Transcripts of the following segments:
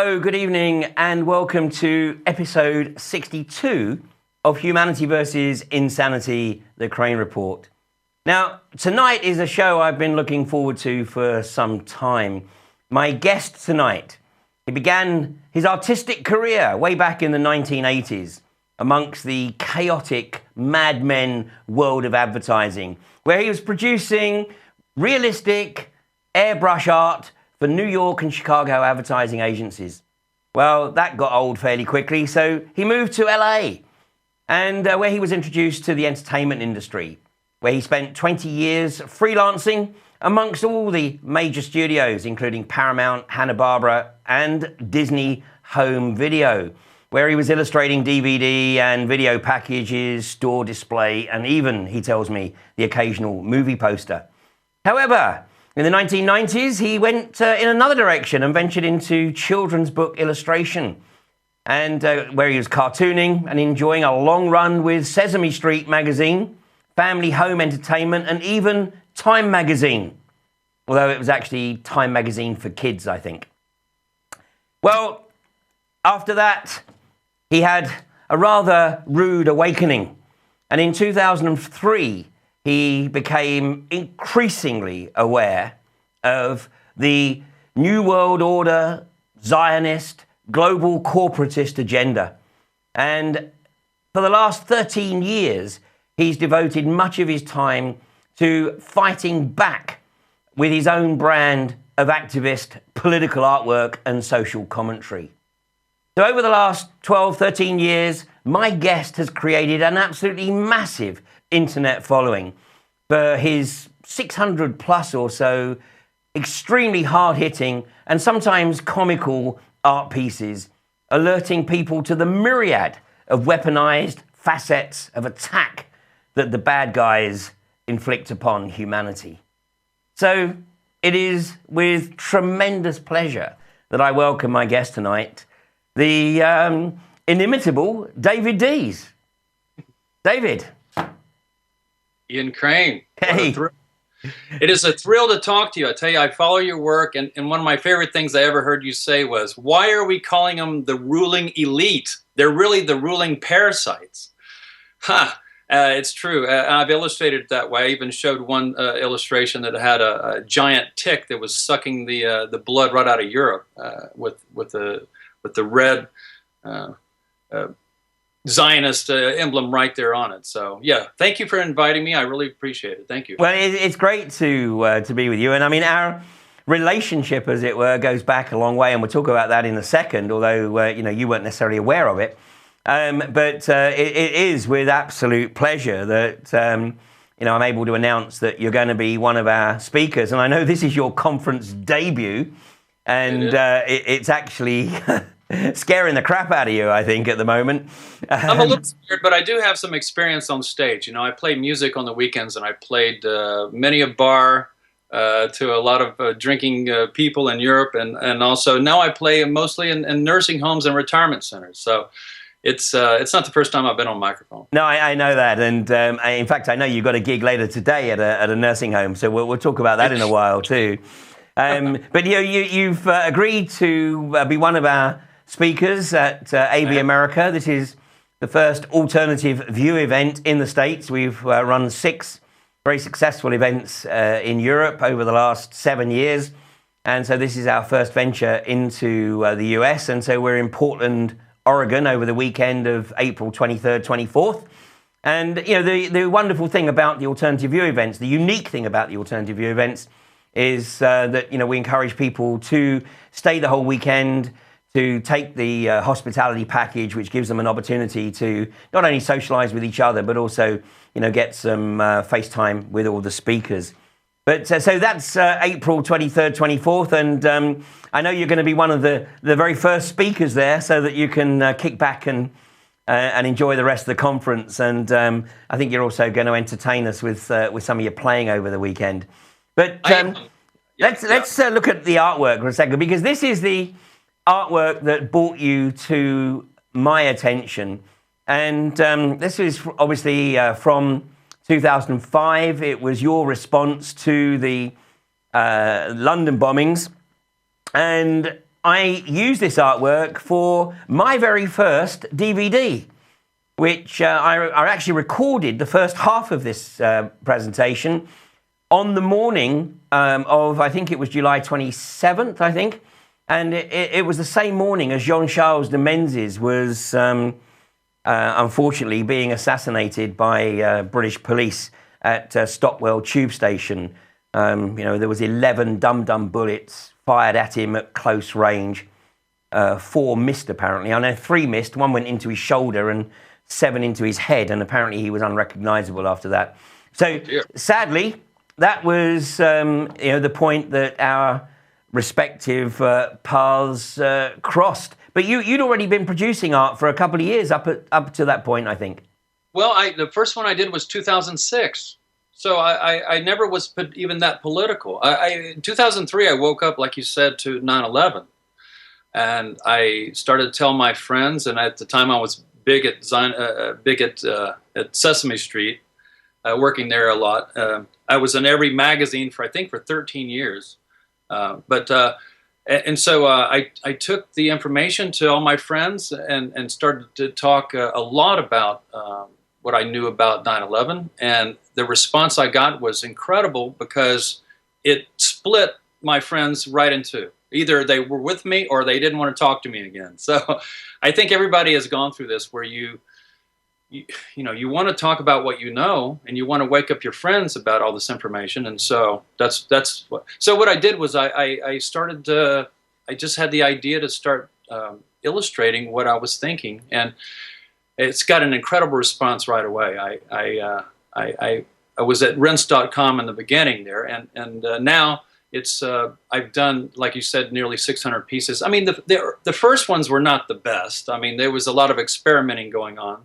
Hello, good evening, and welcome to episode 62 of Humanity versus Insanity, the Crane Report. Now, tonight is a show I've been looking forward to for some time. My guest tonight, he began his artistic career way back in the 1980s amongst the chaotic Mad Men world of advertising, where he was producing realistic airbrush art for New York and Chicago advertising agencies. Well, that got old fairly quickly, so he moved to LA, and where he was introduced to the entertainment industry, where he spent 20 years freelancing amongst all the major studios, including Paramount, Hanna-Barbera, and Disney Home Video, where he was illustrating DVD and video packages, store display, and even, he tells me, the occasional movie poster. However, in the 1990s, he went in another direction and ventured into children's book illustration, and where he was cartooning and enjoying a long run with Sesame Street magazine, Family Home Entertainment, and even Time magazine, although it was actually Time magazine for kids, I think. Well, after that, he had a rather rude awakening, and in 2003, he became increasingly aware of the New World Order, Zionist, global corporatist agenda. And for the last 13 years, he's devoted much of his time to fighting back with his own brand of activist political artwork and social commentary. So over the last 12, 13 years, my guest has created an absolutely massive internet following for his 600 plus or so extremely hard-hitting and sometimes comical art pieces, alerting people to the myriad of weaponized facets of attack that the bad guys inflict upon humanity. So it is with tremendous pleasure that I welcome my guest tonight, the inimitable David Dees. David. Ian Crane. Hey. It is a thrill to talk to you. I tell you, I follow your work, and one of my favorite things I ever heard you say was, why are we calling them the ruling elite? They're really the ruling parasites. It's true. I've illustrated it that way. I even showed one illustration that had a giant tick that was sucking the blood right out of Europe with the red Zionist emblem right there on it. So yeah, thank you for inviting me. I really appreciate it. Thank you. Well, it's great to be with you. And I mean, our relationship, as it were, goes back a long way, and we'll talk about that in a second, although you weren't necessarily aware of it. But it is with absolute pleasure that I'm able to announce that you're going to be one of our speakers. And I know this is your conference debut, and it's actually scaring the crap out of you, I think, at the moment. I'm a little scared, but I do have some experience on stage. I play music on the weekends, and I played many a bar to a lot of drinking people in Europe, and also now I play mostly in nursing homes and retirement centers. So it's not the first time I've been on microphone. No, I know that, and in fact, I know you've got a gig later today at a nursing home, so we'll talk about that in a while too. But you've agreed to be one of our speakers at AV America. This is the first alternative view event in the States. We've run 6 very successful events in Europe over the last 7 years. And so this is our first venture into the US. And so we're in Portland, Oregon over the weekend of April 23rd, 24th. And, the wonderful thing about the alternative view events, the unique thing about the alternative view events is that, we encourage people to stay the whole weekend, to take the hospitality package, which gives them an opportunity to not only socialize with each other, but also, get some FaceTime with all the speakers. But so that's April 23rd, 24th, and I know you're going to be one of the very first speakers there, so that you can kick back and enjoy the rest of the conference. And I think you're also going to entertain us with some of your playing over the weekend. But let's look at the artwork for a second, because this is the artwork that brought you to my attention. And this is obviously from 2005. It was your response to the London bombings. And I used this artwork for my very first DVD, which I actually recorded the first half of this presentation on the morning of, I think it was July 27th, I think. And it was the same morning as Jean-Charles de Menezes was unfortunately being assassinated by British police at Stockwell Tube Station. There was 11 dum-dum bullets fired at him at close range. 4 missed, apparently. I know 3 missed. 1 went into his shoulder and 7 into his head, and apparently he was unrecognizable after that. So, sadly, that was the point that our respective paths crossed. But you'd already been producing art for a couple of years up to that point, I think. Well, the first one I did was 2006. So I never was even that political. In 2003, I woke up, like you said, to 9/11. And I started to tell my friends, and at the time I was big at Sesame Street, working there a lot. I was in every magazine for 13 years. So I took the information to all my friends and started to talk a lot about what I knew about 9/11. And the response I got was incredible because it split my friends right in two. Either they were with me or they didn't want to talk to me again. So I think everybody has gone through this where you want to talk about what you know, and you want to wake up your friends about all this information. And so what I did was I started I just had the idea to start illustrating what I was thinking, and it's got an incredible response right away. I was at Rense.com in the beginning there, and now it's I've done, like you said, nearly 600 pieces. I mean, the first ones were not the best. I mean, there was a lot of experimenting going on.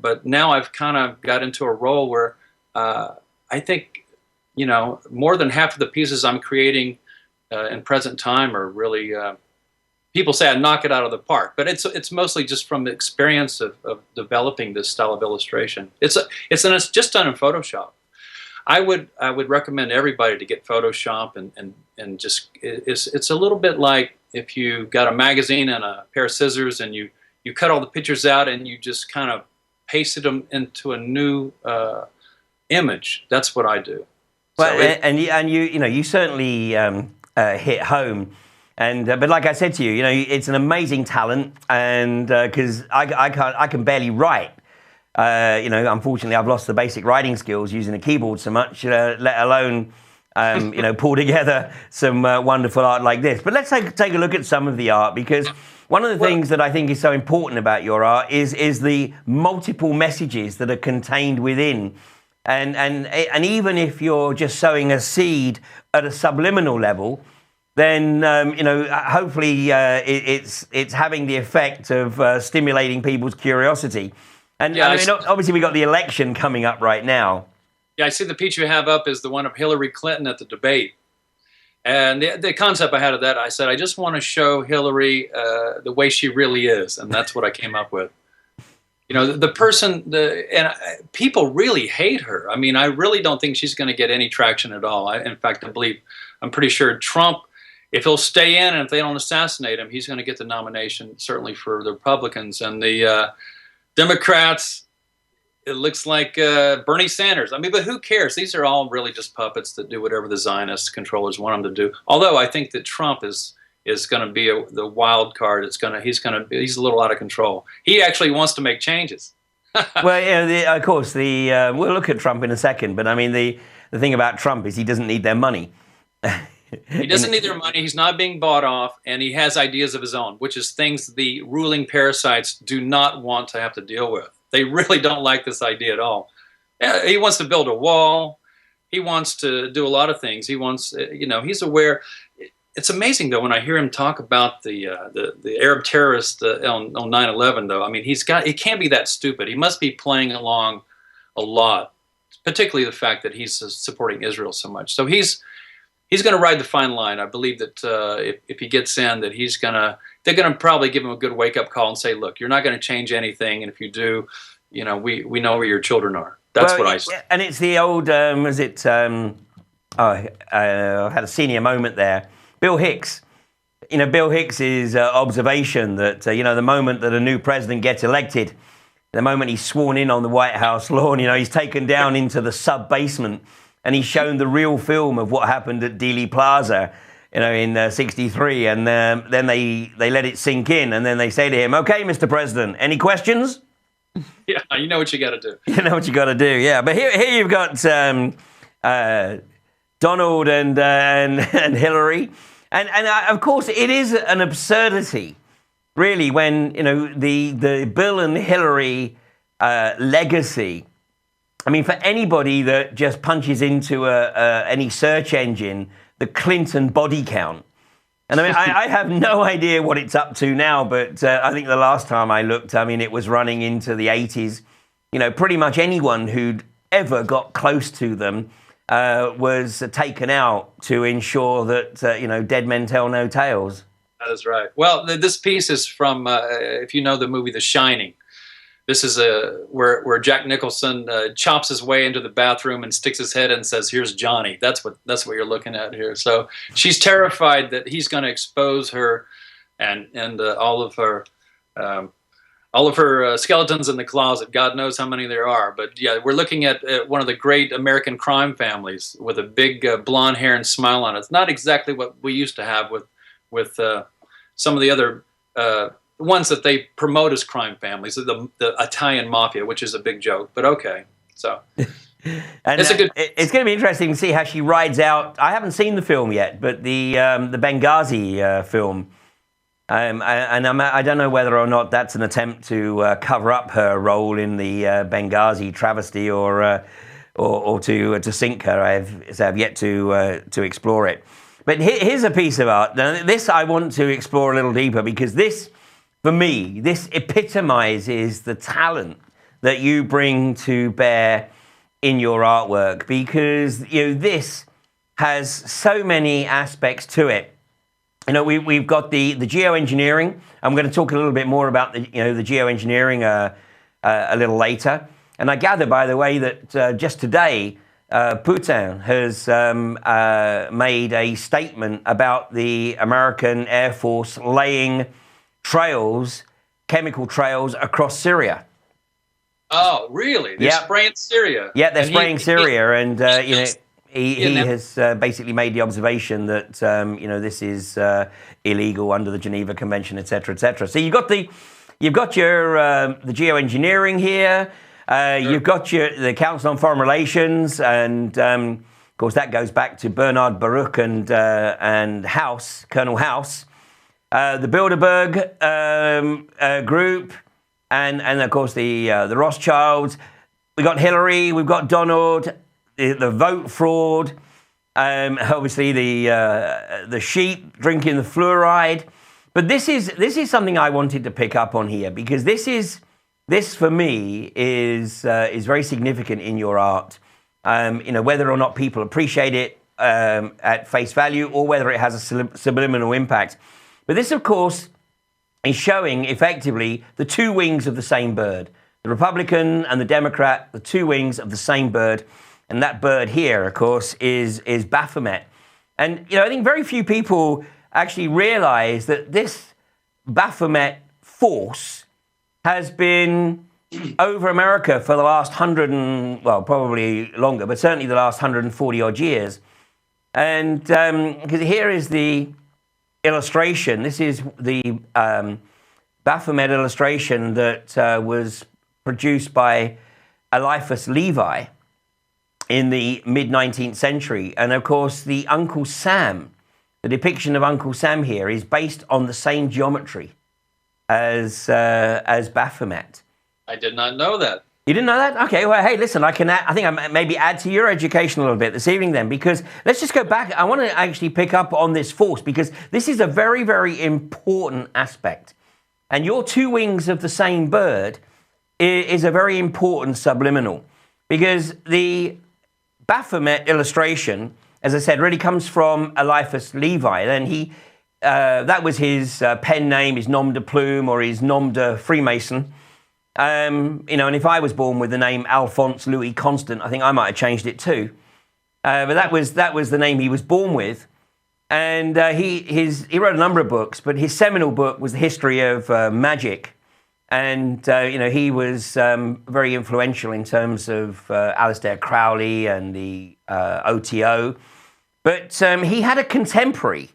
But now I've kind of got into a role where I think, more than half of the pieces I'm creating in present time are really, people say I knock it out of the park, but it's mostly just from the experience of developing this style of illustration. It's just done in Photoshop. I would recommend everybody to get Photoshop and just, it's a little bit like if you got a magazine and a pair of scissors and you cut all the pictures out and you just kind of pasted them into a new image. That's what I do. Well, so you certainly hit home. And but like I said to you, it's an amazing talent, and because I can barely write. Unfortunately, I've lost the basic writing skills using a keyboard so much, let alone pull together some wonderful art like this. But let's take a look at some of the art, because one of the things that I think is so important about your art is the multiple messages that are contained within. And even if you're just sowing a seed at a subliminal level, then hopefully it's having the effect of stimulating people's curiosity. And obviously we got the election coming up right now. Yeah, I see the piece you have up is the one of Hillary Clinton at the debate. And the concept I had of that, I said, I just want to show Hillary the way she really is. And that's what I came up with. The person, people really hate her. I mean, I really don't think she's going to get any traction at all. In fact, I'm pretty sure Trump, if he'll stay in and if they don't assassinate him, he's going to get the nomination, certainly for the Republicans. And the Democrats, it looks like Bernie Sanders. I mean, but who cares? These are all really just puppets that do whatever the Zionist controllers want them to do. Although I think that Trump is going to be the wild card. He's a little out of control. He actually wants to make changes. Well, of course, we'll look at Trump in a second. But I mean, the thing about Trump is he doesn't need their money. He doesn't need their money. He's not being bought off, and he has ideas of his own, which is things the ruling parasites do not want to have to deal with. They really don't like this idea at all. He wants to build a wall. He wants to do a lot of things. He wants, he's aware. It's amazing, though, when I hear him talk about the Arab terrorist on 9/11, though. I mean, he can't be that stupid. He must be playing along a lot, particularly the fact that he's supporting Israel so much. So he's going to ride the fine line. I believe that if he gets in, that they're going to probably give him a good wake-up call and say, look, you're not going to change anything, and if you do, we know where your children are. That's what I say. And it's the old, I had a senior moment there. Bill Hicks, Bill Hicks's observation that, the moment that a new president gets elected, the moment he's sworn in on the White House lawn, he's taken down into the sub-basement and he's shown the real film of what happened at Dealey Plaza, in 63. And then they let it sink in. And then they say to him, okay, Mr. President, any questions? Yeah, you know what you got to do. You know what you got to do, yeah. But here you've got Donald and Hillary. And of course, it is an absurdity, really, when, the Bill and Hillary legacy. I mean, for anybody that just punches into any search engine, the Clinton body count. And I mean, I have no idea what it's up to now, but I think the last time I looked, it was running into the 80s. Pretty much anyone who'd ever got close to them was taken out to ensure that, dead men tell no tales. That is right. Well, this piece is from, if you know the movie The Shining. This is where Jack Nicholson chops his way into the bathroom and sticks his head in and says, "Here's Johnny." That's what you're looking at here. So she's terrified that he's going to expose her and all of her skeletons in the closet. God knows how many there are. But yeah, we're looking at one of the great American crime families with a big blonde hair and smile on it. It's not exactly what we used to have with some of the other ones that they promote as crime families, the Italian mafia, which is a big joke, but okay. So and it's going to be interesting to see how she rides out. I haven't seen the film yet, but the Benghazi film. I don't know whether or not that's an attempt to cover up her role in the Benghazi travesty or to sink her. I have yet to explore it. But here's a piece of art. Now, this I want to explore a little deeper because this, for me, this epitomizes the talent that you bring to bear in your artwork because this has so many aspects to it. We've got the geoengineering. I'm going to talk a little bit more about the geoengineering a little later. And I gather, by the way, that just today, Putin has made a statement about the American Air Force laying trails, chemical trails across Syria. Oh, really? They're spraying Syria. Yeah, they're spraying Syria, and he has basically made the observation that this is illegal under the Geneva Convention, etc., etc. So you've got your the geoengineering here. You've got the Council on Foreign Relations, and of course that goes back to Bernard Baruch and House, Colonel House, the Bilderberg group, and of course the Rothschilds. We've got Hillary, we've got Donald, the vote fraud, obviously the sheep drinking the fluoride. But this is something I wanted to pick up on here because this for me is very significant in your art. Whether or not people appreciate it at face value or whether it has a subliminal impact. But this, of course, is showing effectively the two wings of the same bird. The Republican and the Democrat, the two wings of the same bird. And that bird here, of course, is Baphomet. And, I think very few people actually realize that this Baphomet force has been over America for the last probably longer, but certainly the last 140 odd years. And because here is the illustration. This is the Baphomet illustration that was produced by Eliphas Levi in the mid-19th century. And of course, the Uncle Sam, the depiction of Uncle Sam here is based on the same geometry as Baphomet. I did not know that. You didn't know that? Okay, well, hey, listen, I think I maybe add to your education a little bit this evening then, because let's just go back. I want to actually pick up on this force, because this is a very, very important aspect. And your two wings of the same bird is a very important subliminal, because the Baphomet illustration, as I said, really comes from Eliphas Levi. Then that was his pen name, his nom de plume, or his nom de Freemason. And if I was born with the name Alphonse Louis Constant, I think I might have changed it too. But that was the name he was born with. And he wrote a number of books, but his seminal book was the history of magic. And, he was very influential in terms of Aleister Crowley and the OTO. But he had a contemporary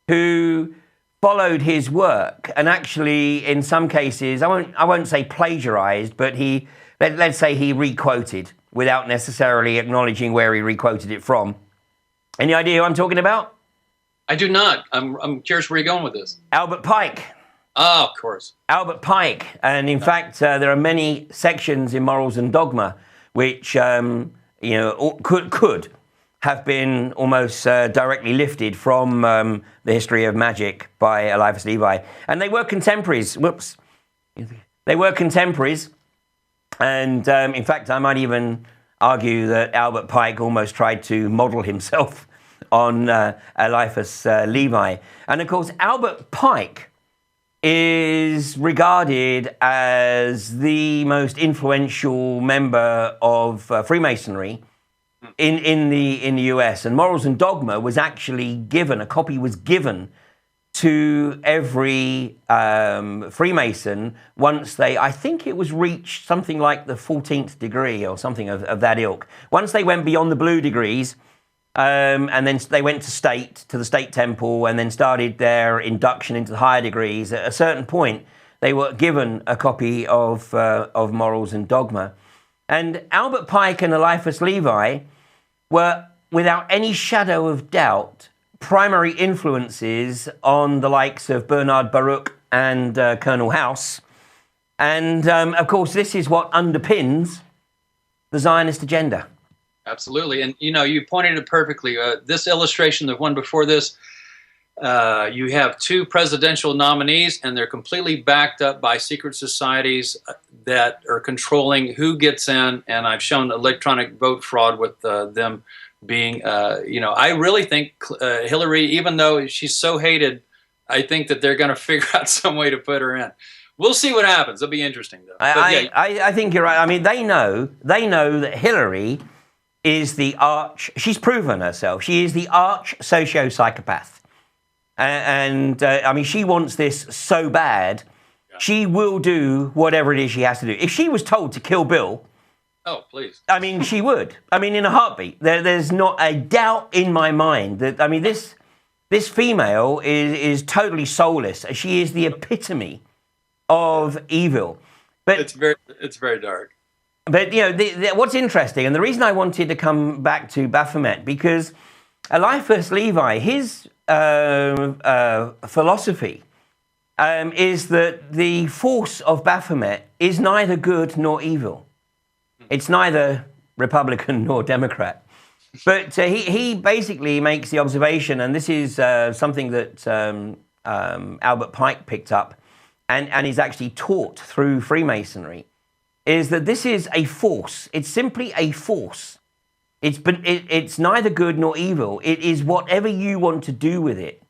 who followed his work and actually, in some cases, I won't say plagiarized, but let's say he requoted without necessarily acknowledging where he requoted it from. Any idea who I'm talking about? I do not. I'm curious where you're going with this. Albert Pike. Oh, of course. Albert Pike. And in fact, there are many sections in Morals and Dogma which, could have been almost directly lifted from the history of magic by Eliphas Levi. And they were contemporaries. Whoops. They were contemporaries. And in fact, I might even argue that Albert Pike almost tried to model himself on Eliphas Levi. And of course, Albert Pike is regarded as the most influential member of Freemasonry in the US. And Morals and Dogma was actually given, a copy was given to every Freemason once they, I think it was reached something like the 14th degree or something of that ilk. Once they went beyond the blue degrees, and then they went to the state temple, and then started their induction into the higher degrees. At a certain point, they were given a copy of Morals and Dogma. And Albert Pike and Eliphas Levi were, without any shadow of doubt, primary influences on the likes of Bernard Baruch and Colonel House. And, of course, this is what underpins the Zionist agenda. Absolutely. And, you pointed it perfectly. This illustration, the one before this, you have two presidential nominees, and they're completely backed up by secret societies that are controlling who gets in. And I've shown electronic vote fraud with them being, I really think Hillary, even though she's so hated, I think that they're going to figure out some way to put her in. We'll see what happens. It'll be interesting, though. I think you're right. I mean, they know that Hillary is she's proven herself. She is the arch socio-psychopath. And I mean, she wants this so bad, she will do whatever it is she has to do. If she was told to kill Bill, oh, please. I mean, she would. I mean, in a heartbeat. There's not a doubt in my mind that, I mean, this female is totally soulless. She is the epitome of evil. But it's very dark. But, what's interesting, and the reason I wanted to come back to Baphomet, because Eliphas Levi, his philosophy is that the force of Baphomet is neither good nor evil. It's neither Republican nor Democrat. But he basically makes the observation, and this is something that Albert Pike picked up and is actually taught through Freemasonry, is that this is a force. It's simply a force. It's neither good nor evil. It is whatever you want to do with it.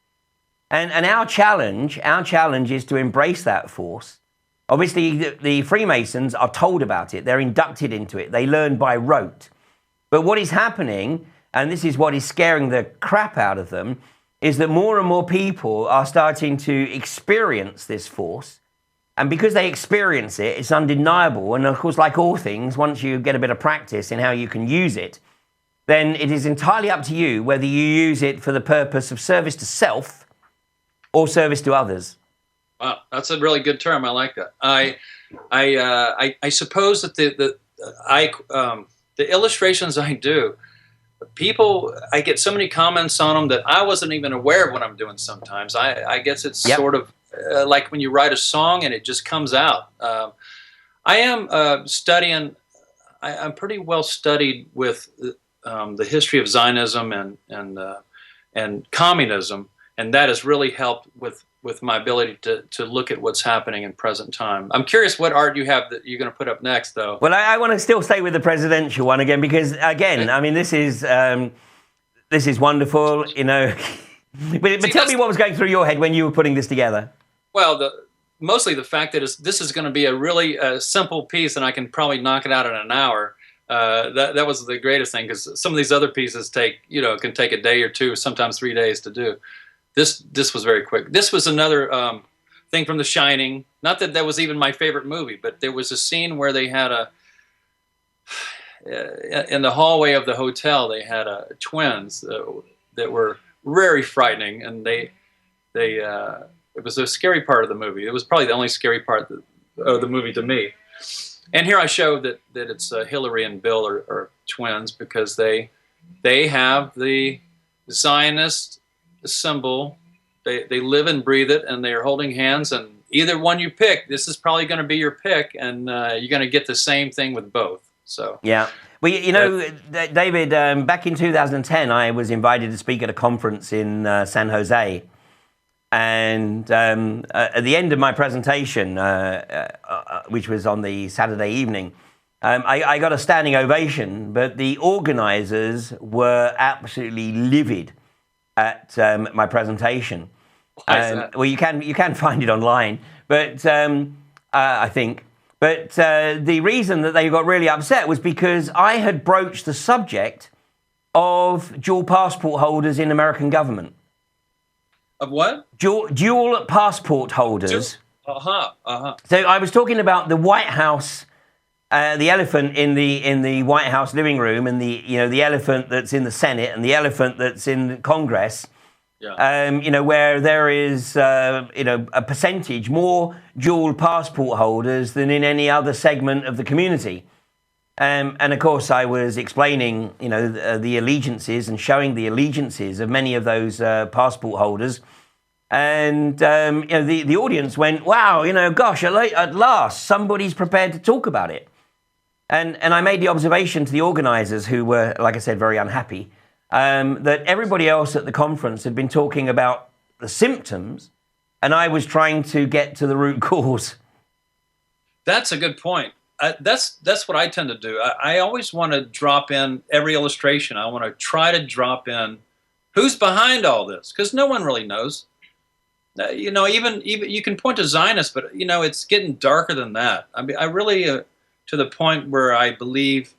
And our challenge is to embrace that force. Obviously, the Freemasons are told about it. They're inducted into it. They learn by rote. But what is happening, and this is what is scaring the crap out of them, is that more and more people are starting to experience this force. And because they experience it, it's undeniable. And of course, like all things, once you get a bit of practice in how you can use it, then it is entirely up to you whether you use it for the purpose of service to self or service to others. Wow, that's a really good term. I like that. I suppose that the illustrations I do, I get so many comments on them that I wasn't even aware of what I'm doing sometimes. I guess it's sort of like when you write a song and it just comes out. I am studying, I'm pretty well studied with the history of Zionism and communism, and that has really helped with my ability to look at what's happening in present time. I'm curious what art you have that you're going to put up next, though. Well, I want to still stay with the presidential one again, because, again, I mean, this is wonderful, you know. but tell me what was going through your head when you were putting this together. Well, mostly the fact that this is going to be a really simple piece, and I can probably knock it out in an hour. That was the greatest thing, because some of these other pieces can take a day or two, sometimes 3 days to do. This was very quick. This was another thing from The Shining. Not that that was even my favorite movie, but there was a scene where they had in the hallway of the hotel, they had twins that were very frightening, and it was a scary part of the movie. It was probably the only scary part of the movie to me. And here I show that it's Hillary and Bill are twins, because they have the Zionist symbol. They live and breathe it, and they are holding hands. And either one you pick, this is probably going to be your pick, and you're going to get the same thing with both. So yeah. Well, David, back in 2010, I was invited to speak at a conference in San Jose. And at the end of my presentation, which was on the Saturday evening, I got a standing ovation, but the organizers were absolutely livid at my presentation. Well, you can find it online, but I think. But the reason that they got really upset was because I had broached the subject of dual passport holders in American government. Of what? Dual passport holders. So I was talking about the White House, the elephant in the White House living room, and the elephant that's in the Senate, and the elephant that's in Congress. Yeah. Where there is a percentage more dual passport holders than in any other segment of the community. And of course, I was explaining, the allegiances and showing the allegiances of many of those passport holders. And, the audience went, wow, gosh, at last, somebody's prepared to talk about it. And I made the observation to the organizers, who were, like I said, very unhappy, that everybody else at the conference had been talking about the symptoms, and I was trying to get to the root cause. That's a good point. That's what I tend to do. I always want to drop in every illustration. I want to try to drop in who's behind all this, because no one really knows. Even you can point to Zionists, but it's getting darker than that. I mean, I really to the point where I believe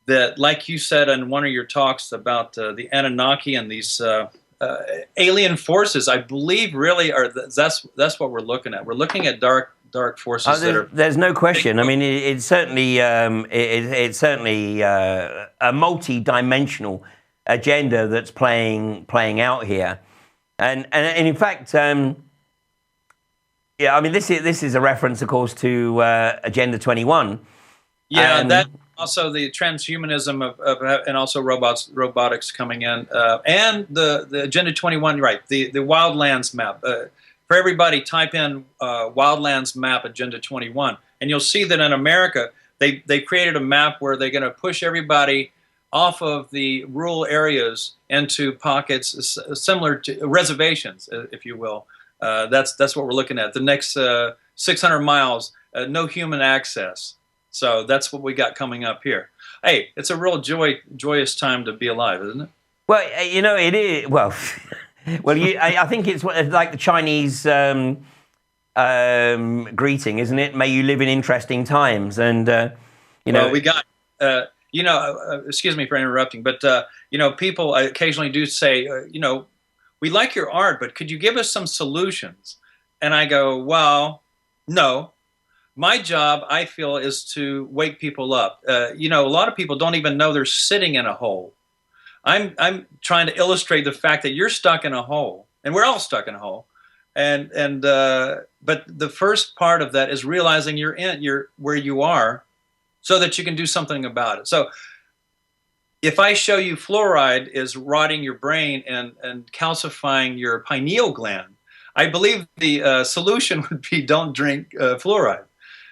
that, like you said in one of your talks about the Anunnaki and these alien forces, I believe really that's what we're looking at. We're looking at dark forces There's no question. I mean, it's certainly a multi-dimensional agenda that's playing out here, and in fact, I mean, this is a reference, of course, to Agenda 21. Yeah, that also the transhumanism of and also robotics coming in, and the Agenda 21. Right, the wildlands map. For everybody, type in Wildlands Map Agenda 21, and you'll see that in America, they created a map where they're going to push everybody off of the rural areas into pockets similar to reservations, if you will. That's what we're looking at. The next 600 miles, no human access. So that's what we got coming up here. Hey, it's a real joyous time to be alive, isn't it? Well, it is. Well. Well, I think it's like the Chinese greeting, isn't it? May you live in interesting times. And, Well, we got, excuse me for interrupting, but, people occasionally do say, we like your art, but could you give us some solutions? And I go, well, no. My job, I feel, is to wake people up. A lot of people don't even know they're sitting in a hole. I'm trying to illustrate the fact that you're stuck in a hole, and we're all stuck in a hole, but the first part of that is realizing you're where you are, so that you can do something about it. So, if I show you fluoride is rotting your brain and calcifying your pineal gland, I believe the solution would be don't drink fluoride.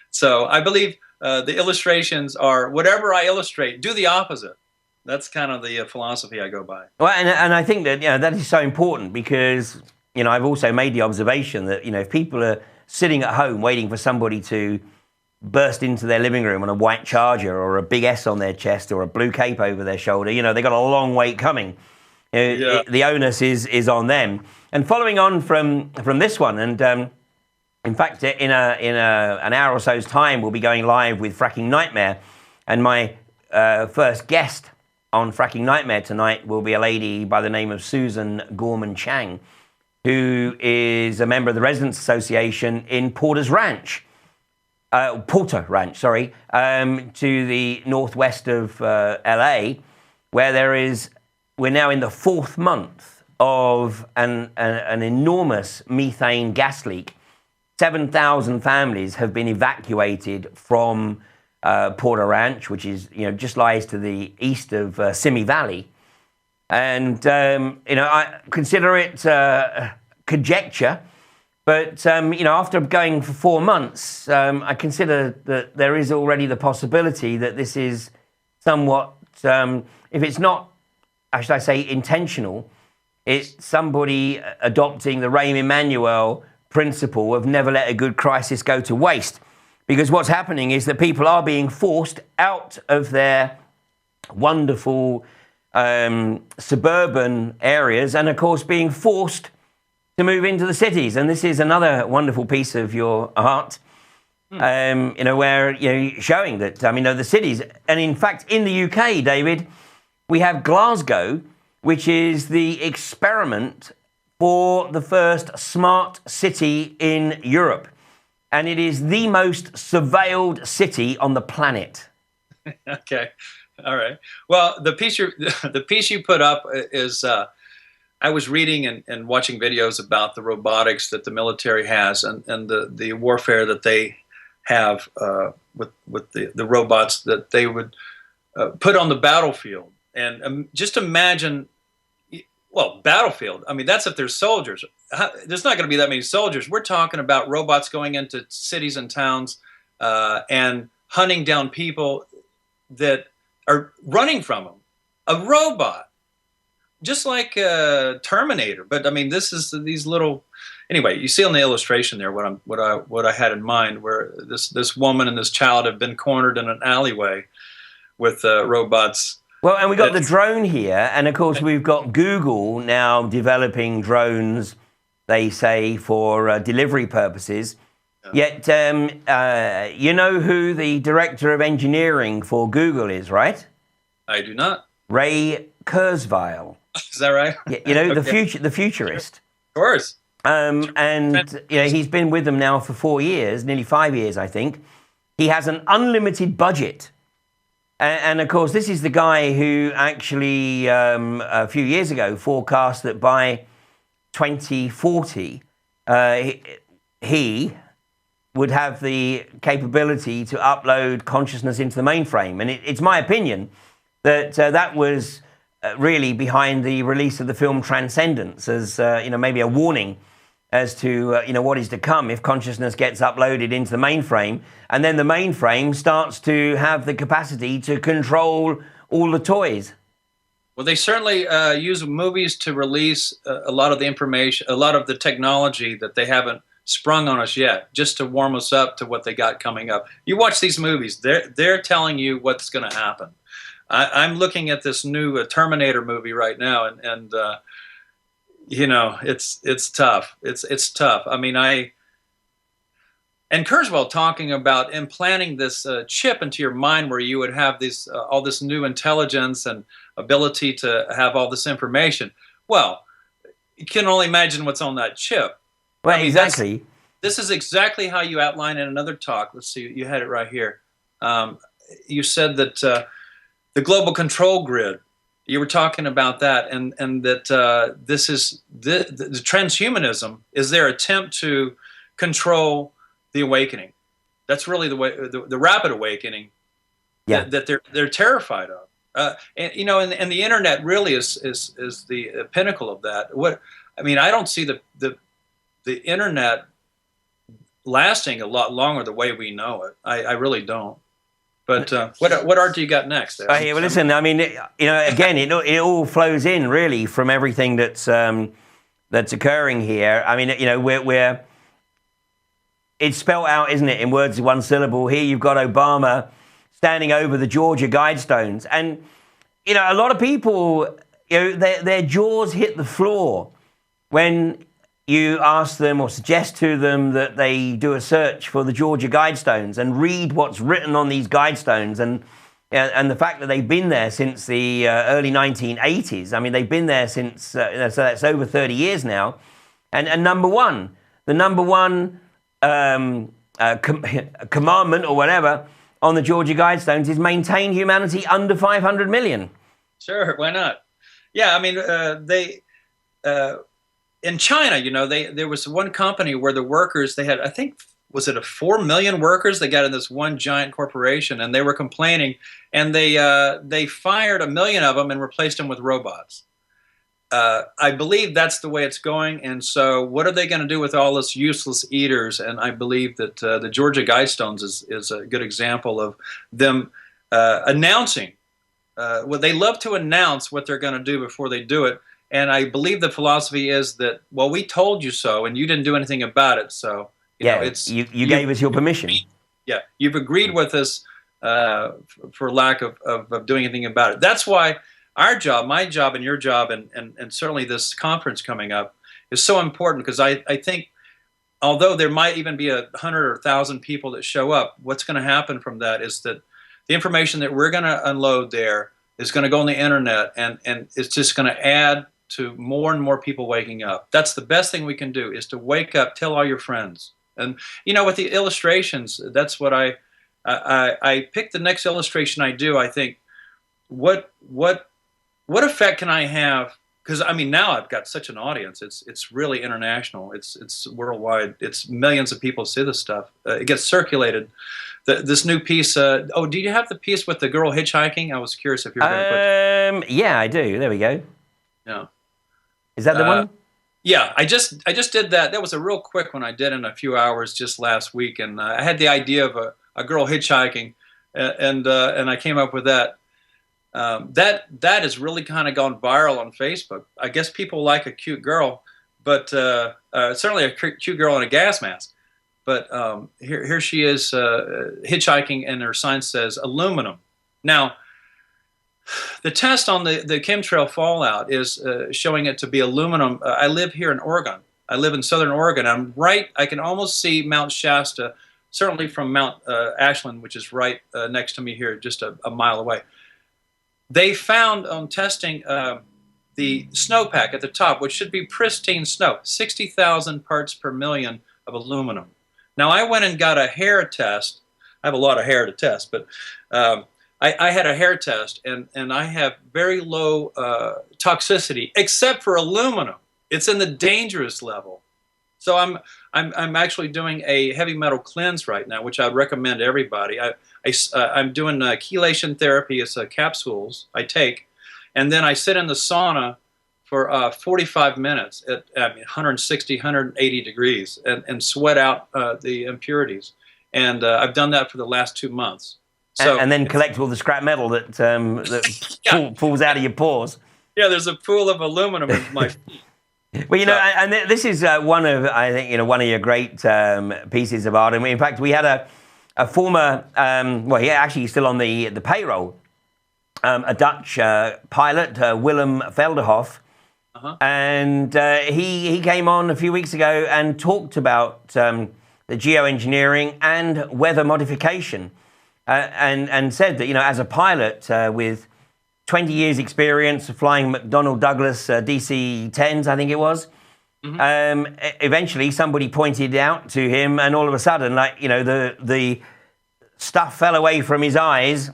So I believe the illustrations are whatever I illustrate, do the opposite. That's kind of the philosophy I go by. Well, and I think that that is so important, because I've also made the observation that if people are sitting at home waiting for somebody to burst into their living room on a white Charger or a big S on their chest or a blue cape over their shoulder, they've got a long wait coming. The onus is on them. And following on from this one, and in fact, in an hour or so's time, we'll be going live with Fracking Nightmare, and my first guest on Fracking Nightmare tonight will be a lady by the name of Susan Gorman Chang, who is a member of the Residents Association in Porter Ranch, to the northwest of LA, where we're now in the 4th month of an enormous methane gas leak. 7,000 families have been evacuated from Porter Ranch, which is, just lies to the east of Simi Valley. And, I consider it conjecture, but, after going for 4 months, I consider that there is already the possibility that this is somewhat, if it's not, should I say, intentional, it's somebody adopting the Rahm Emanuel principle of never let a good crisis go to waste. Because what's happening is that people are being forced out of their wonderful suburban areas and, of course, being forced to move into the cities. And this is another wonderful piece of your art, where, showing that, the cities. And in fact, in the UK, David, we have Glasgow, which is the experiment for the first smart city in Europe. And it is the most surveilled city on the planet. Okay. All right. Well, the piece you put up is, I was reading and watching videos about the robotics that the military has and the warfare that they have with the robots that they would put on the battlefield. And just imagine, battlefield. That's if there's soldiers. There's not going to be that many soldiers. We're talking about robots going into cities and towns and hunting down people that are running from them. A robot, just like Terminator. But this is these little. Anyway, you see on the illustration there what I had in mind, where this woman and this child have been cornered in an alleyway with robots. Well, and we've got the drone here, and of course we've got Google now developing drones, they say, for delivery purposes. Yeah. Yet, you know who the director of engineering for Google is, right? I do not. Ray Kurzweil. Is that right? Yeah, the futurist. Of course. And he's been with them now for 4 years, nearly 5 years, I think. He has an unlimited budget. And of course, this is the guy who actually, a few years ago, forecast that by 2040, he would have the capability to upload consciousness into the mainframe. And it's my opinion that that was really behind the release of the film Transcendence as, maybe a warning as to, what is to come if consciousness gets uploaded into the mainframe. And then the mainframe starts to have the capacity to control all the toys. Well, they certainly use movies to release a lot of the information, a lot of the technology that they haven't sprung on us yet, just to warm us up to what they got coming up. You watch these movies, they're telling you what's going to happen. I'm looking at this new Terminator movie right now, and it's tough. It's tough. And Kurzweil talking about implanting this chip into your mind where you would have this all this new intelligence and ability to have all this information. Well, you can only imagine what's on that chip. Well, exactly. This is exactly how you outline in another talk. Let's see, you had it right here. You said that the global control grid, you were talking about that, and that this is the transhumanism is their attempt to control the awakening. That's really the rapid awakening that they're terrified of. And the internet really is the pinnacle of that. I don't see the internet lasting a lot longer the way we know it. I really don't. But what art do you got next? Well, listen. Again, it all flows in really from everything that's occurring here. We're it's spelled out, isn't it, in words of one syllable. Here you've got Obama standing over the Georgia Guidestones, and a lot of people, their jaws hit the floor when you ask them or suggest to them that they do a search for the Georgia Guidestones and read what's written on these Guidestones and and the fact that they've been there since the early 1980s. I mean, they've been there since, so that's over 30 years now. And the number one commandment or whatever on the Georgia Guidestones is maintain humanity under 500 million. Sure, why not? Yeah, I mean, in China, you know, there was one company where the workers, they had, I think, was it 4 million workers they got in this one giant corporation, and they were complaining, and they fired 1 million of them and replaced them with robots. I believe that's the way it's going, and so what are they going to do with all this useless eaters? And I believe that the Georgia Guidestones is a good example of them announcing. Well, they love to announce what they're going to do before they do it, and I believe the philosophy is that, well, we told you so, and you didn't do anything about it, so you know, it's you gave us your permission. Yeah, you've agreed with us for lack of doing anything about it. That's why our job, my job, and your job, and certainly this conference coming up is so important, because I think although there might even be 100 or 1,000 people that show up, what's going to happen from that is that the information that we're going to unload there is going to go on the internet, and it's just going to add to more and more people waking up. That's the best thing we can do, is to wake up, tell all your friends. And you know, with the illustrations, that's what I pick the next illustration I do. I think, what effect can I have? Because I mean, now I've got such an audience. It's really international. It's worldwide. It's millions of people see this stuff. It gets circulated. This new piece. Oh, do you have the piece with the girl hitchhiking? I was curious if you were going to put. Yeah, I do. There we go. Yeah. Is that the one? Yeah, I just did that. That was a real quick one I did in a few hours just last week, and I had the idea of a girl hitchhiking, and I came up with that. That has really kind of gone viral on Facebook. I guess people like a cute girl, but certainly a cute girl in a gas mask. But here she is hitchhiking, and her sign says aluminum. Now, the test on the chemtrail fallout is showing it to be aluminum. I live here in Oregon. I live in southern Oregon. I can almost see Mount Shasta, certainly from Mount Ashland, which is right next to me here, just a mile away. They found on testing the snowpack at the top, which should be pristine snow, 60,000 parts per million of aluminum. Now, I went and got a hair test. I have a lot of hair to test, but I had a hair test, and I have very low toxicity, except for aluminum. It's in the dangerous level. So I'm actually doing a heavy metal cleanse right now, which I would recommend to everybody. I'm doing chelation therapy. It's capsules I take, and then I sit in the sauna for 45 minutes at 160, 180 degrees and sweat out the impurities. And I've done that for the last 2 months. So, and then collect all the scrap metal that falls out of your pores. Yeah, there's a pool of aluminum in my feet. Well, you know, and this is one of, I think, you know, one of your great pieces of art. And in fact, we had a former, well, he actually still on the payroll, a Dutch pilot, Willem Velderhof, and he came on a few weeks ago and talked about the geoengineering and weather modification. And said that, you know, as a pilot with 20 years experience of flying McDonnell Douglas DC-10s, I think it was, eventually somebody pointed out to him, and all of a sudden, like, you know, the stuff fell away from his eyes,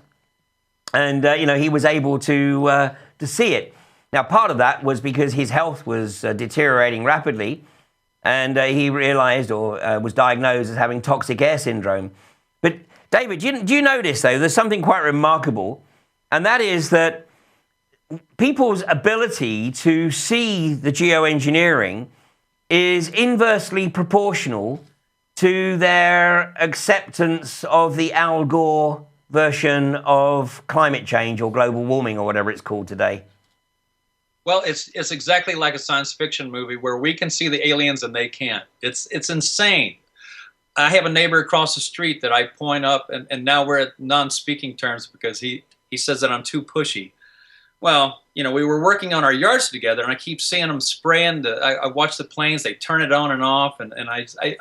and, you know, he was able to see it. Now, part of that was because his health was deteriorating rapidly, and he realized or was diagnosed as having toxic air syndrome. But David, do you notice, though, there's something quite remarkable, and that is that people's ability to see the geoengineering is inversely proportional to their acceptance of the Al Gore version of climate change or global warming or whatever it's called today. Well, it's exactly like a science fiction movie where we can see the aliens and they can't. It's insane. I have a neighbor across the street that I point up, and now we're at non-speaking terms because he says that I'm too pushy. Well, we were working on our yards together, and I keep seeing them spraying. I watch the planes; they turn it on and off, and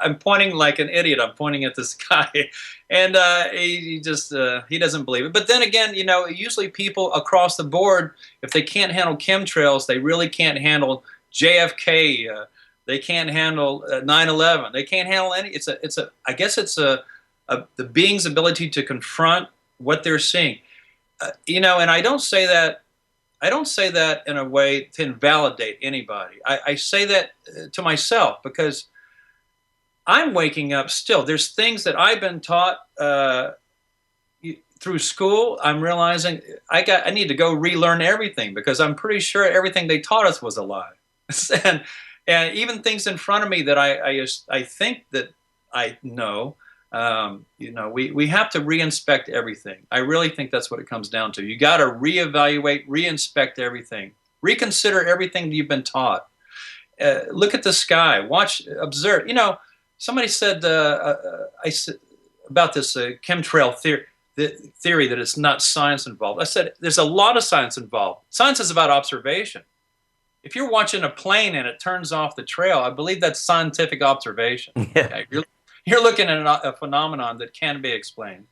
I'm pointing like an idiot. I'm pointing at this guy, and he just he doesn't believe it. But then again, usually people across the board, if they can't handle chemtrails, they really can't handle JFK. They can't handle 9/11. They can't handle any. I guess it's the being's ability to confront what they're seeing. And I don't say that. I don't say that in a way to invalidate anybody. I say that to myself because I'm waking up still. There's things that I've been taught through school. I'm realizing I need to go relearn everything because I'm pretty sure everything they taught us was a lie. and even things in front of me that I think that I know. We have to reinspect everything. I really think that's what it comes down to. You got to reevaluate, reinspect everything, reconsider everything that you've been taught. Look at the sky, watch, observe. Somebody said about this chemtrail theory that it's not science involved. I said there's a lot of science involved. Science is about observation. If you're watching a plane and it turns off the trail, I believe that's scientific observation. Yeah. Okay? You're looking at a phenomenon that can be explained.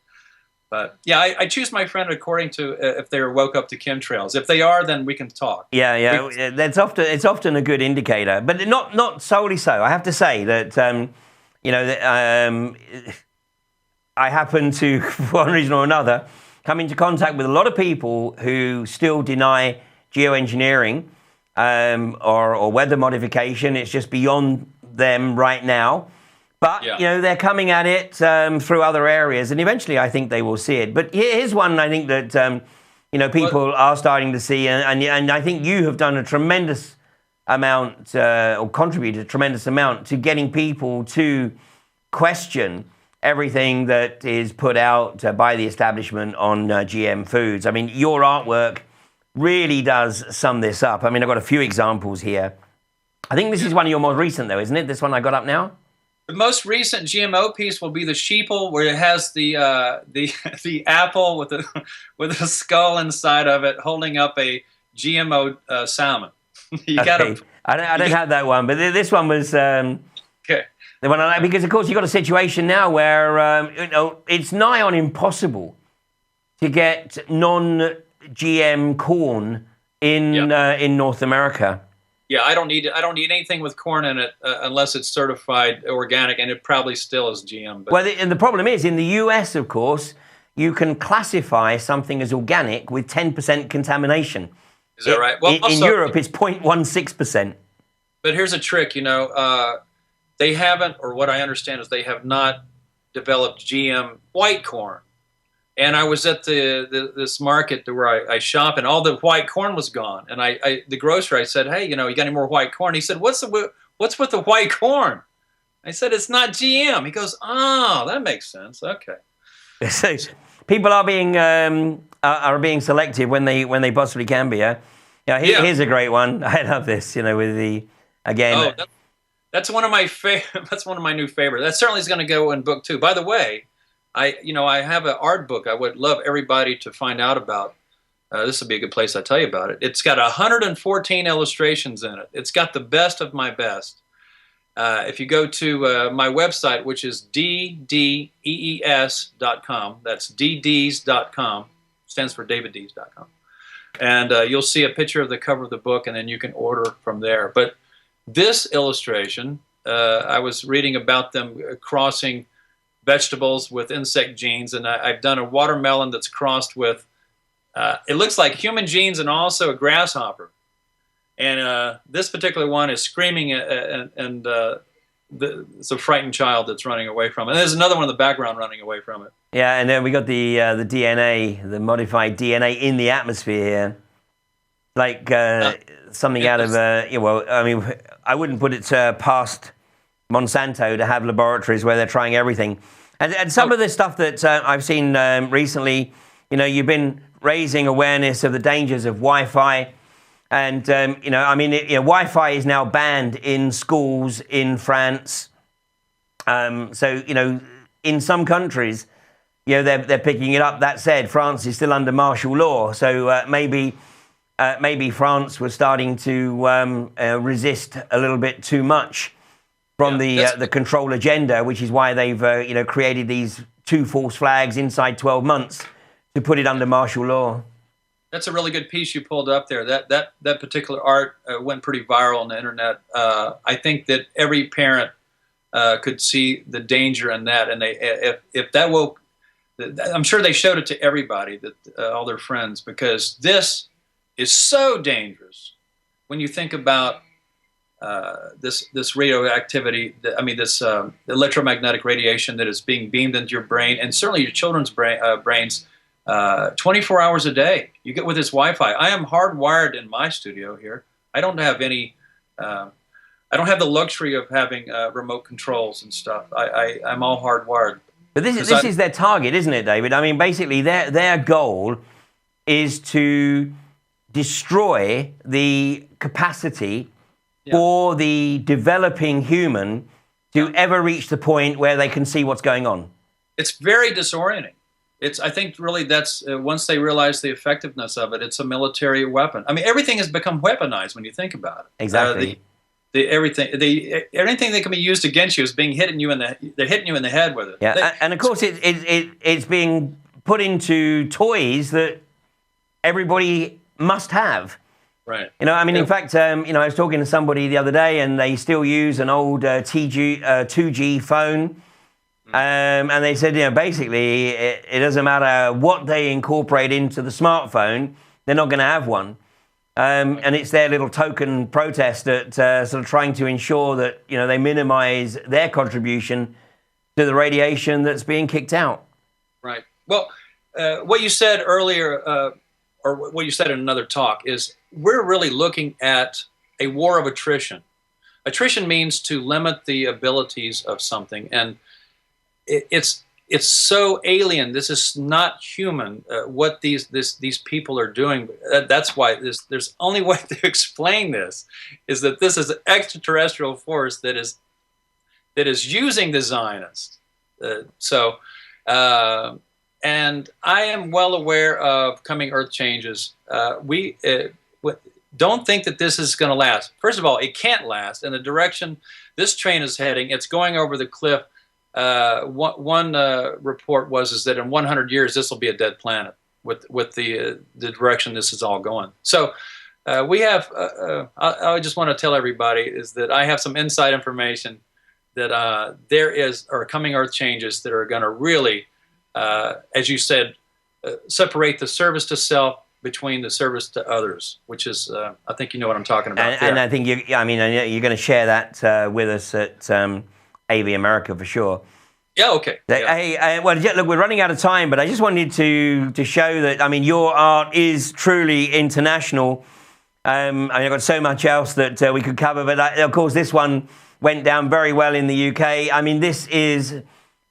But yeah, I choose my friend according to if they're woke up to chemtrails. If they are, then we can talk. Yeah. It's often a good indicator, but not solely so. I have to say that I happen to, for one reason or another, come into contact with a lot of people who still deny geoengineering or weather modification. It's just beyond them right now. But, they're coming at it through other areas, and eventually I think they will see it. But here's one I think that, people are starting to see, and I think you have done a tremendous amount, or contributed a tremendous amount to getting people to question everything that is put out by the establishment on GM foods. I mean, your artwork really does sum this up. I mean, I've got a few examples here. I think this is one of your more recent, though, isn't it? This one I got up now? The most recent GMO piece will be the sheeple, where it has the apple with a skull inside of it, holding up a GMO salmon. You okay. I don't have that one, but this one was okay. The one I like, because of course you've got a situation now where it's nigh on impossible to get non-GM corn in North America. Yeah, I don't need anything with corn in it unless it's certified organic, and it probably still is GM. But. Well, and the problem is, in the US, of course, you can classify something as organic with 10% contamination. Is that right? Well, in Europe, it's 0.16%. But here's a trick, they haven't, or what I understand is they have not developed GM white corn. And I was at this market where I shop, and all the white corn was gone. And the grocer, I said, "Hey, you got any more white corn?" He said, "What's with the white corn?" I said, "It's not GM." He goes, "Oh, that makes sense. Okay." So people are being selective when they possibly can be. Here's a great one. I love this. With the again. Oh, that's one of my that's one of my new favorites. That certainly is going to go in book 2. By the way. I have an art book I would love everybody to find out about. This would be a good place to tell you about it. It's got 114 illustrations in it. It's got the best of my best. If you go to my website, which is ddees.com, that's ddees.com, stands for daviddees.com, and you'll see a picture of the cover of the book, and then you can order from there. But this illustration, I was reading about them crossing vegetables with insect genes, and I've done a watermelon that's crossed with it looks like human genes and also a grasshopper, and this particular one is screaming, and it's a frightened child that's running away from it. And there's another one in the background running away from it. Yeah, and then we got the DNA, the modified DNA in the atmosphere here, like something out of I wouldn't put it past Monsanto to have laboratories where they're trying everything. And some of the stuff that I've seen recently, you've been raising awareness of the dangers of Wi-Fi. And, Wi-Fi is now banned in schools in France. So, in some countries, they're picking it up. That said, France is still under martial law. So maybe maybe France was starting to resist a little bit too much from the control agenda, which is why they've created these 2 false flags inside 12 months to put it under martial law. That's a really good piece you pulled up there. That particular art went pretty viral on the internet. I think that every parent could see the danger in that, and if that woke, I'm sure they showed it to everybody, that all their friends, because this is so dangerous when you think about this radioactivity. This electromagnetic radiation that is being beamed into your brain, and certainly your children's brains. 24 hours a day. You get with this Wi-Fi. I am hardwired in my studio here. I don't have any. I don't have the luxury of having remote controls and stuff. I'm all hardwired. But this is their target, isn't it, David? I mean, basically, their goal is to destroy the capacity for the developing human to ever reach the point where they can see what's going on. It's very disorienting. I think really that's once they realize the effectiveness of it, it's a military weapon. I mean, everything has become weaponized when you think about it. Exactly. Everything that can be used against you is being they're hitting you in the head with it. Yeah, and of course it's being put into toys that everybody must have. Right. I mean, in fact, I was talking to somebody the other day, and they still use an old 2G phone. And they said, basically, it doesn't matter what they incorporate into the smartphone, they're not going to have one. And it's their little token protest at sort of trying to ensure that, they minimize their contribution to the radiation that's being kicked out. Right. Well, what you said earlier, or what you said in another talk, is we're really looking at a war of attrition. Attrition means to limit the abilities of something, and it's so alien. This is not human. What these people are doing. That's why there's only way to explain this is that this is an extraterrestrial force that is using the Zionists. And I am well aware of coming Earth changes. We don't think that this is going to last. First of all, it can't last. And the direction this train is heading, it's going over the cliff. One report is that in 100 years this will be a dead planet with the direction this is all going. So we have. I just want to tell everybody is that I have some inside information that there are coming Earth changes that are going to really, as you said, separate the service to self between the service to others, which is I think you know what I'm talking about. And I think you're going to share that with us at AV America for sure. Yeah, okay. Yeah. Hey, well, look, we're running out of time, but I just wanted to show that, your art is truly international. I've got so much else that we could cover, but of course this one went down very well in the UK. I mean, this is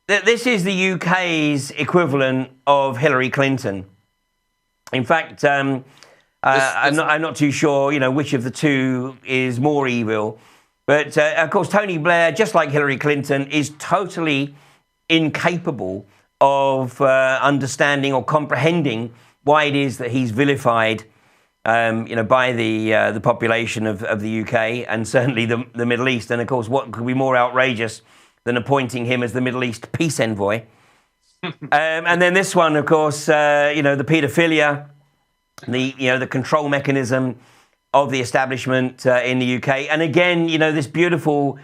the UK's equivalent of Hillary Clinton. In fact, I'm not too sure, which of the two is more evil. But, of course, Tony Blair, just like Hillary Clinton, is totally incapable of understanding or comprehending why it is that he's vilified, by the population of the UK and certainly the Middle East. And, of course, what could be more outrageous than appointing him as the Middle East peace envoy? And then this one, of course, the paedophilia, the control mechanism of the establishment in the UK. And again, this beautiful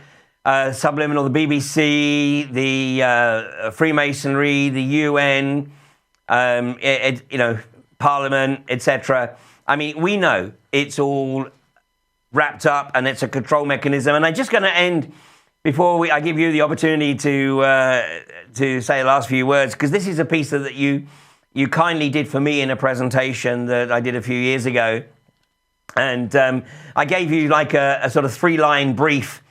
subliminal, the BBC, the Freemasonry, the UN, Parliament, etc. I mean, we know it's all wrapped up and it's a control mechanism. And I'm just going to end before I give you the opportunity to say the last few words, because this is a piece that you kindly did for me in a presentation that I did a few years ago. And I gave you like a sort of 3-line brief,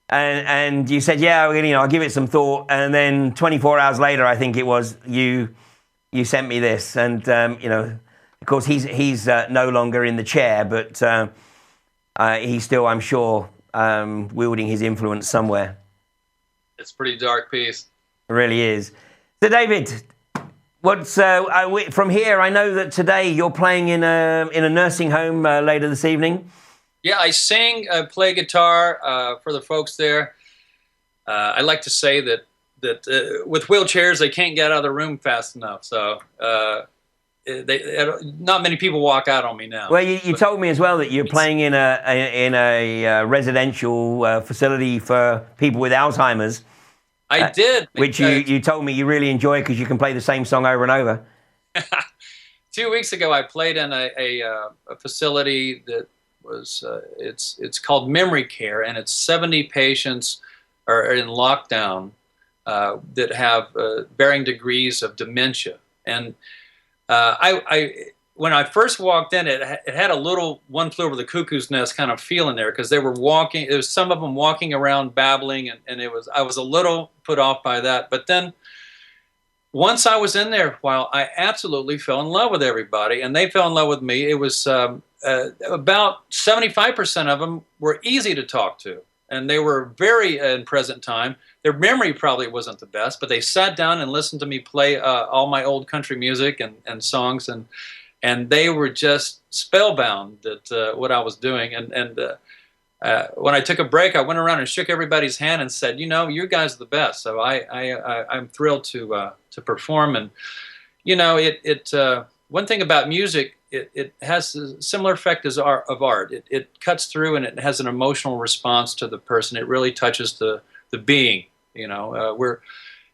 and you said, yeah, I'll give it some thought. And then 24 hours later, I think it was, you sent me this. And, of course, he's no longer in the chair, but he's still, I'm sure, wielding his influence somewhere. It's a pretty dark piece. It really is. So, David, What's from here? I know that today you're playing in a nursing home later this evening. Yeah, I sing, play guitar for the folks there. I like to say that with wheelchairs they can't get out of the room fast enough, so not many people walk out on me now. Well, you told me as well that you're playing in a residential facility for people with Alzheimer's. I did. Which you told me you really enjoy because you can play the same song over and over. 2 weeks ago, I played in a facility that was it's called Memory Care, and it's 70 patients are in lockdown that have varying degrees of dementia. And when I first walked in, it had a little One Flew Over the Cuckoo's Nest kind of feel in there, because they were walking. There was some of them walking around babbling, and I was a little put off by that. But then once I was in there, I absolutely fell in love with everybody, and they fell in love with me. It was about 75% of them were easy to talk to, and they were very in present time. Their memory probably wasn't the best, but they sat down and listened to me play all my old country music and songs, and they were just spellbound at what I was doing. And when I took a break, I went around and shook everybody's hand and said, you guys are the best. So I'm thrilled to perform. And one thing about music, it has a similar effect as of art. It cuts through, and it has an emotional response to the person. It really touches the being.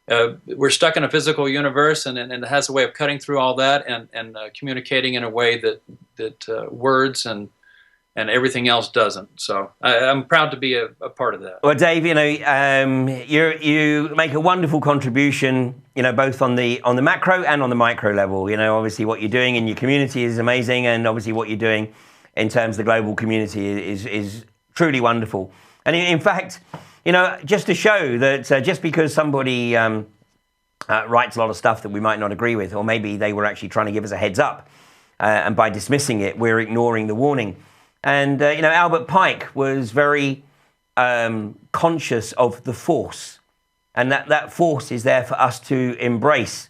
We're stuck in a physical universe, and it has a way of cutting through all that and communicating in a way that words and everything else doesn't. So I'm proud to be a part of that. Well, Dave, you make a wonderful contribution, both on the macro and on the micro level. Obviously what you're doing in your community is amazing, and obviously what you're doing in terms of the global community is truly wonderful. And in fact, just to show that just because somebody writes a lot of stuff that we might not agree with, or maybe they were actually trying to give us a heads up, and by dismissing it, we're ignoring the warning. And, Albert Pike was very conscious of the force, and that force is there for us to embrace.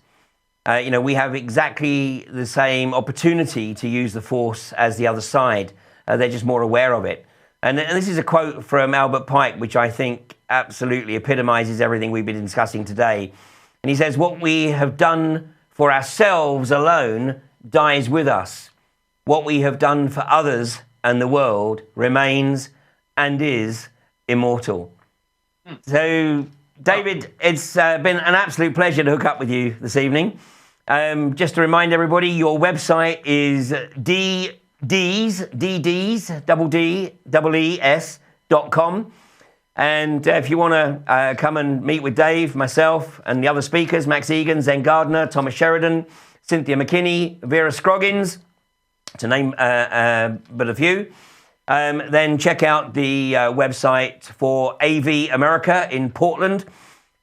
We have exactly the same opportunity to use the force as the other side. They're just more aware of it. And this is a quote from Albert Pike, which I think absolutely epitomizes everything we've been discussing today. And he says, "What we have done for ourselves alone dies with us. What we have done for others and the world remains and is immortal." So, David, it's been an absolute pleasure to hook up with you this evening. Just to remind everybody, your website is Dees.com. And if you want to come and meet with Dave, myself, and the other speakers, Max Egan, Zen Gardner, Thomas Sheridan, Cynthia McKinney, Vera Scroggins, to name but a few, then check out the website for AV America in Portland,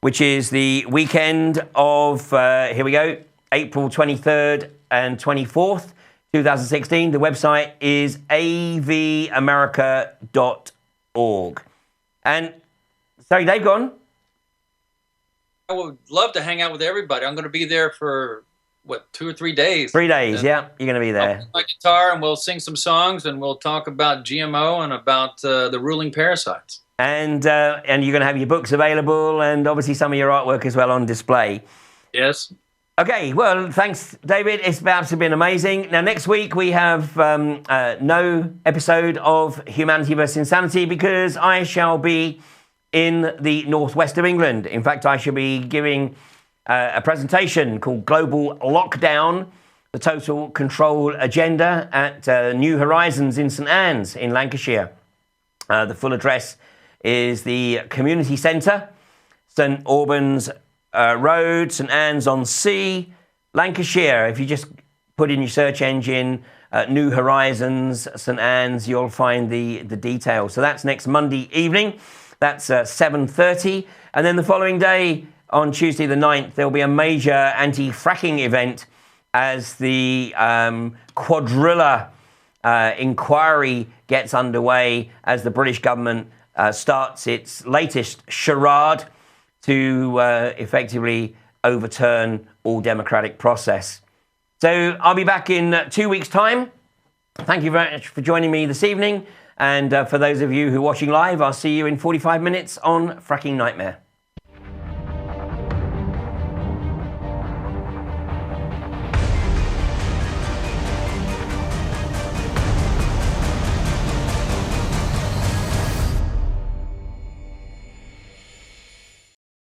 which is the weekend of, here we go, April 23rd and 24th, 2016. The website is avamerica.org. And sorry, Dave, go on. I would love to hang out with everybody. I'm going to be there for, 2 or 3 days? 3 days, yeah. You're going to be there. I'll play my guitar, and we'll sing some songs, and we'll talk about GMO and about the ruling parasites. And you're going to have your books available, and obviously some of your artwork as well on display. Yes. Okay, well, thanks, David. It's absolutely been amazing. Now, next week we have no episode of Humanity vs. Insanity, because I shall be in the northwest of England. In fact, I shall be giving a presentation called Global Lockdown, the Total Control Agenda at New Horizons in St Anne's in Lancashire. The full address is the Community Centre, St Albans Road, St Anne's on Sea, Lancashire. If you just put in your search engine New Horizons, St Anne's, you'll find the details. So that's next Monday evening. That's 7:30. And then the following day, on Tuesday the 9th, there'll be a major anti-fracking event as the quadrilla inquiry gets underway, as the British government starts its latest charade to effectively overturn all democratic process. So I'll be back in 2 weeks' time. Thank you very much for joining me this evening. And for those of you who are watching live, I'll see you in 45 minutes on Fracking Nightmare.